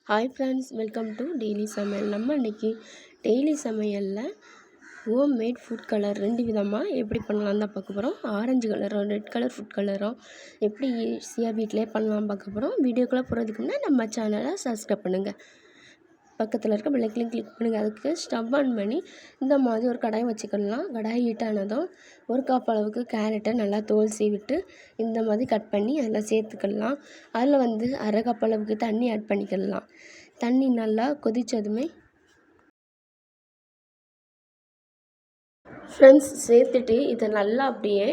Hi friends, welcome to daily சமையல். நம்ம இன்றைக்கி டெய்லி சமையலில் ஹோம்மேட் ஃபுட் கலர் 2 விதமாக எப்படி பண்ணலாம் தான் பார்க்க போகிறோம். ஆரஞ்சு கலரும் ரெட் கலர் ஃபுட் கலரும் எப்படி ஈஸியாக வீட்டிலே பண்ணலாம் பார்க்க போகிறோம். வீடியோக்குள்ளே போகிறதுக்கு முன்னாடி நம்ம சேனலை சப்ஸ்கிரைப் பண்ணுங்கள், பக்கத்தில் இருக்க பெல்லைக்கனையும் கிளிக் பண்ணுங்கள். அதுக்கு ஸ்டவ் ஆன் பண்ணி இந்த மாதிரி ஒரு கடாய் வச்சுக்கலாம். கடாய் ஹீட் ஆனதும் 1 கப் அளவுக்கு கேரட்டை நல்லா தோல் சீவிட்டு இந்த மாதிரி கட் பண்ணி அதில் சேர்த்துக்கலாம். அதில் அரை கப் அளவுக்கு தண்ணி ஆட் பண்ணிக்கலாம். தண்ணி நல்லா கொதித்ததுமே ஃப்ரெண்ட்ஸ் சேர்த்துட்டு இதை நல்லா அப்படியே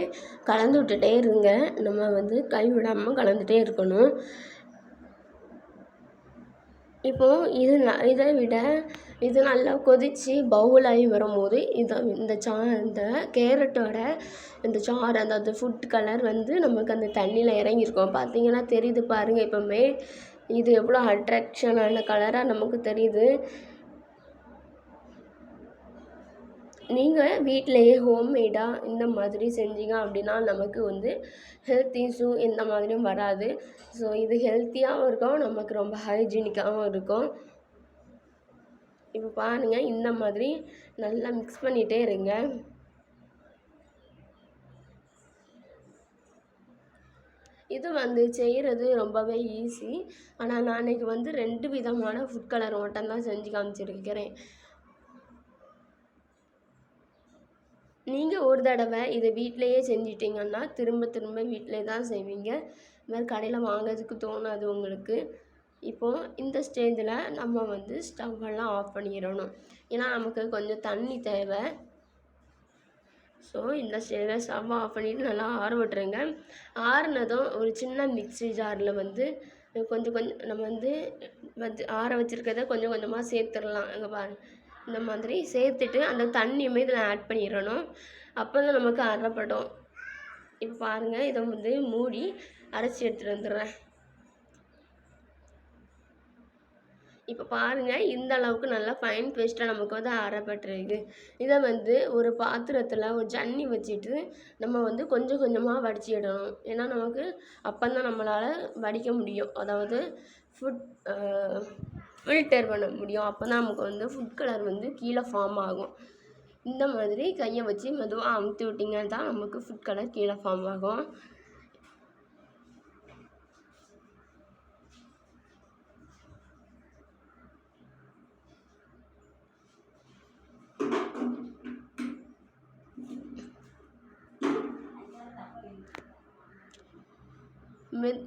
கலந்து விட்டுட்டே இருங்க. நம்ம கை விடாமல் கலந்துகிட்டே இருக்கணும். இப்போது இதை விட இது நல்லா கொதித்து பவுலாகி வரும்போது இந்த கேரட்டோட இந்த சாறு, அதாவது ஃபுட் கலர் நமக்கு அந்த தண்ணியில் இறங்கியிருக்கும். பார்த்தீங்கன்னா தெரியுது பாருங்கள். இப்போமே இது எவ்வளோ அட்ராக்ஷனான கலராக நமக்கு தெரியுது. நீங்கள் வீட்டிலையே ஹோம்மேடாக இந்த மாதிரி செஞ்சீங்க அப்படின்னா நமக்கு ஹெல்த் இஷ்யூ இந்த மாதிரியும் வராது. ஸோ இது ஹெல்த்தியாகவும் இருக்கும், நமக்கு ரொம்ப ஹைஜீனிக்காகவும் இருக்கும். இப்போ பாருங்கள், இந்த மாதிரி நல்லா மிக்ஸ் பண்ணிகிட்டே இருங்க. இது செய்கிறது ரொம்பவே ஈஸி. ஆனால் நான் இன்றைக்கி 2 விதமான ஃபுட் கலர் மட்டும்தான் செஞ்சு காமிச்சிருக்கிறேன். நீங்கள் ஒரு தடவை இதை வீட்டிலையே செஞ்சிட்டிங்கன்னா திரும்ப திரும்ப வீட்டிலே தான் செய்வீங்க. வேறு கடையில் வாங்கிறதுக்கு தோணாது உங்களுக்கு. இப்போது இந்த ஸ்டேஜில் நம்ம ஸ்டவ்வெல்லாம் ஆஃப் பண்ணிடணும். ஏன்னா நமக்கு கொஞ்சம் தண்ணி தேவை. ஸோ இந்த ஸ்டேஜில் ஸ்டவ் ஆஃப் பண்ணிவிட்டு நல்லா ஆற விட்டுருங்க. ஆறுனதும் ஒரு சின்ன மிக்ஸி ஜாரில் கொஞ்சம் கொஞ்சம் நம்ம ஆற வச்சுருக்கிறத கொஞ்சம் கொஞ்சமாக சேர்த்துடலாம். அங்கே பாருங்கள், இந்த மாதிரி சேர்த்துட்டு அந்த தண்ணியுமே இதில் ஆட் பண்ணிடணும். அப்போ தான் நமக்கு அரைப்படும். இப்போ பாருங்கள், இதை மூடி அரைச்சி எடுத்துகிட்டு வந்துடுறேன். இப்போ பாருங்கள், இந்த அளவுக்கு நல்லா ஃபைன் பேஸ்ட்டாக நமக்கு அரைப்பட்டுருக்கு. இதை ஒரு பாத்திரத்தில் ஒரு ஜன்னி வச்சுட்டு நம்ம கொஞ்சம் கொஞ்சமாக வடிச்சிடணும். ஏன்னா நமக்கு அப்போ தான் நம்மளால் வடிக்க முடியும், அதாவது ஃபில்டர் பண்ண முடியும். அப்போ தான் நமக்கு ஃபுட் கலர் கீழே ஃபார்ம் ஆகும். இந்த மாதிரி கையை வச்சு மெதுவாக அமுத்தி விட்டிங்கன்னா தான் நமக்கு ஃபுட் கலர் கீழே ஃபார்ம் ஆகும்.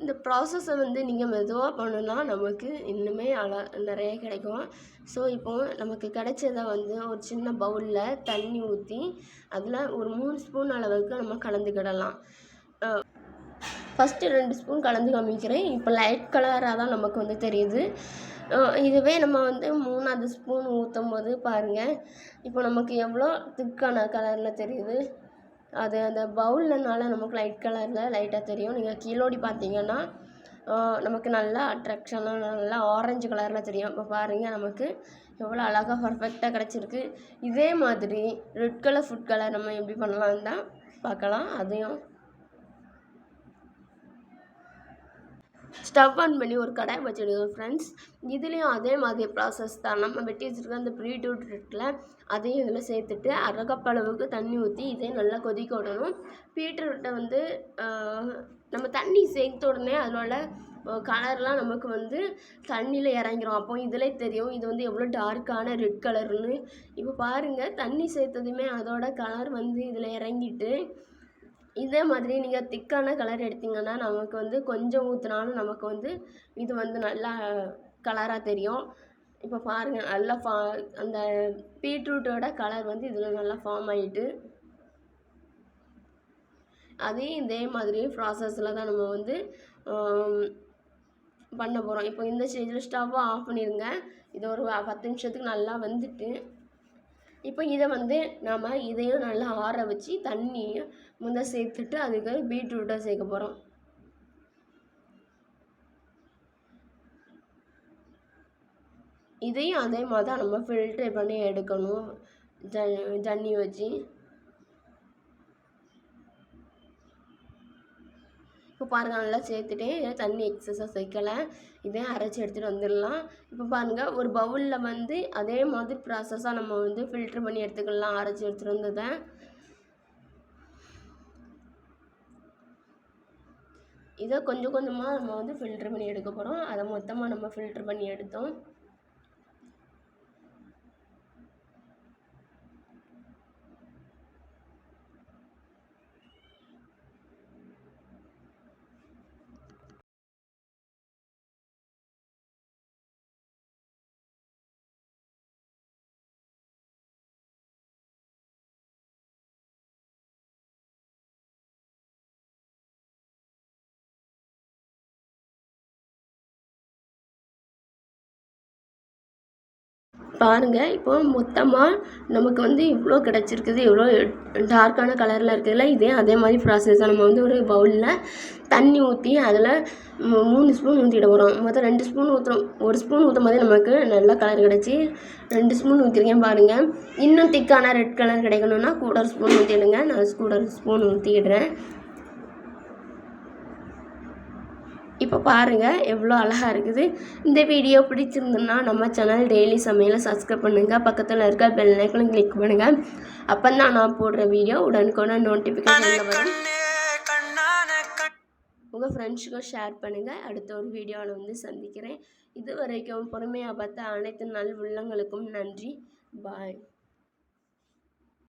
இந்த ப்ராசஸை நீங்கள் மெதுவாக பண்ணுனா நமக்கு இன்னுமே நிறைய கிடைக்கும். ஸோ இப்போது நமக்கு கிடைச்சதை ஒரு சின்ன பவுலில் தண்ணி ஊற்றி அதில் ஒரு 3 ஸ்பூன் அளவுக்கு நம்ம கலந்துக்கிடலாம். ஃபஸ்ட்டு 2 ஸ்பூன் கலந்து காமிக்கிறேன். இப்போ லைட் கலராக தான் நமக்கு தெரியுது. இதுவே நம்ம 3ஆவது ஸ்பூன் ஊற்றும் போது பாருங்கள், இப்போ நமக்கு எவ்வளோ திக்கான கலரில் தெரியுது. அது அந்த பவுல்லனால நமக்கு லைட் கலரில் லைட்டாக தெரியும். நீங்கள் கீழோடி பார்த்தீங்கன்னா நமக்கு நல்லா அட்ராக்ஷனாக நல்லா ஆரஞ்சு கலரில் தெரியும். இப்போ பாருங்கள், நமக்கு எவ்வளோ அழகாக பர்ஃபெக்டாக கிடச்சிருக்கு. இதே மாதிரி ரெட் கலர் ஃபுட் கலர் நம்ம எப்படி பண்ணலான்னு தான் பார்க்கலாம். அதையும் ஸ்டவ் ஆன் பண்ணி ஒரு கடாய் வச்சுடுவோம் ஃப்ரெண்ட்ஸ். இதுலேயும் அதே மாதிரி ப்ராசஸ் தான். நம்ம வெட்டி வச்சுருக்க அந்த பீட்ரூட் இருக்குல்ல, அதையும் இதில் சேர்த்துட்டு அரை கப் அளவுக்கு தண்ணி ஊற்றி இதையும் நல்லா கொதிக்க விடணும். பீட்ரூட்டை நம்ம தண்ணி சேர்த்த உடனே அதோட கலர்லாம் நமக்கு தண்ணியில் இறங்கிரும். அப்போ இதிலே தெரியும் இது எவ்வளோ டார்க்கான ரெட் கலர்னு. இப்போ பாருங்கள், தண்ணி சேர்த்ததுமே அதோட கலர் இதில் இறங்கிட்டு, இதே மாதிரி நீங்கள் திக்கான கலர் எடுத்திங்கன்னா நமக்கு கொஞ்சம் ஊற்றினாலும் நமக்கு இது நல்லா கலராக தெரியும். இப்போ பாருங்கள், நல்லா அந்த பீட்ரூட்டோட கலர் இதில் நல்லா ஃபார்ம் ஆகிட்டு, இதே மாதிரி ப்ராசஸில் தான் நம்ம பண்ண போகிறோம். இப்போ இந்த ஸ்டேஜில் ஸ்டவ்வை ஆஃப் பண்ணிடுங்க. இது ஒரு 10 நிமிஷத்துக்கு நல்லா வந்துட்டு, இப்போ இதை நாம் இதையும் நல்லா ஆற வச்சு தண்ணியை சேர்த்துட்டு அதுக்கு பீட்ரூட்டை சேர்க்க போகிறோம். இதையும் அதே மாதிரி தான் நம்ம ஃபில்டர் பண்ணி எடுக்கணும், ஜன்னி வச்சு. இப்போ பாருங்கள் நல்லா சேர்த்துட்டேன், தண்ணி எக்ஸஸாக சேர்க்கலை. இதே அரைச்சி எடுத்துகிட்டு வந்துடலாம். இப்போ பாருங்கள் ஒரு பவுலில் வந்து அதே மாதிரி ப்ராசஸாக நம்ம வந்து ஃபில்ட்ரு பண்ணி எடுத்துக்கலாம். அரைச்சி எடுத்துகிட்டு வந்ததை இதை கொஞ்சம் கொஞ்சமாக நம்ம வந்து ஃபில்ட்ரு பண்ணி எடுக்க போகிறோம். அதை மொத்தமாக நம்ம ஃபில்ட்ரு பண்ணி எடுத்தோம். பாருங்கள் இப்போ மொத்தமாக நமக்கு வந்து இவ்வளோ கிடச்சிருக்குது, இவ்வளோ டார்க்கான கலரில் இருக்குதுல்ல. அதே மாதிரி ப்ராசஸாக நம்ம வந்து ஒரு பவுலில் தண்ணி ஊற்றி அதில் 3 ஸ்பூன் ஊற்றிட போகிறோம். மொத்தம் 2 ஸ்பூன் ஊற்றுறோம். 1 ஸ்பூன் ஊற்றும் போதே நமக்கு நல்ல கலர் கிடச்சி 2 ஸ்பூன் ஊற்றிருக்கேன் பாருங்கள். இன்னும் திக்கான ரெட் கலர் கிடைக்கணுன்னா 1/4 ஸ்பூன் ஊற்றிடுங்க. நான் 1/4 ஸ்பூன் ஊற்றிடுறேன். இப்போ பாருங்கள் எவ்வளோ அழகாக இருக்குது. இந்த வீடியோ பிடிச்சிருந்துன்னா நம்ம சேனல் டெய்லி சமையலை சப்ஸ்கிரைப் பண்ணுங்கள். பக்கத்தில் இருக்க பெல் ஐக்கானை கிளிக் பண்ணுங்கள். அப்போ தான் நான் போடுற வீடியோ உடனுக்குடன் நோட்டிஃபிகேஷனில் வரும். உங்கள் ஃப்ரெண்ட்ஸுக்கும் ஷேர் பண்ணுங்கள். அடுத்த ஒரு வீடியோவில் வந்து சந்திக்கிறேன். இது வரைக்கும் பொறுமையாக பார்த்த அனைத்து நல் உள்ளங்களுக்கும் நன்றி. பாய்.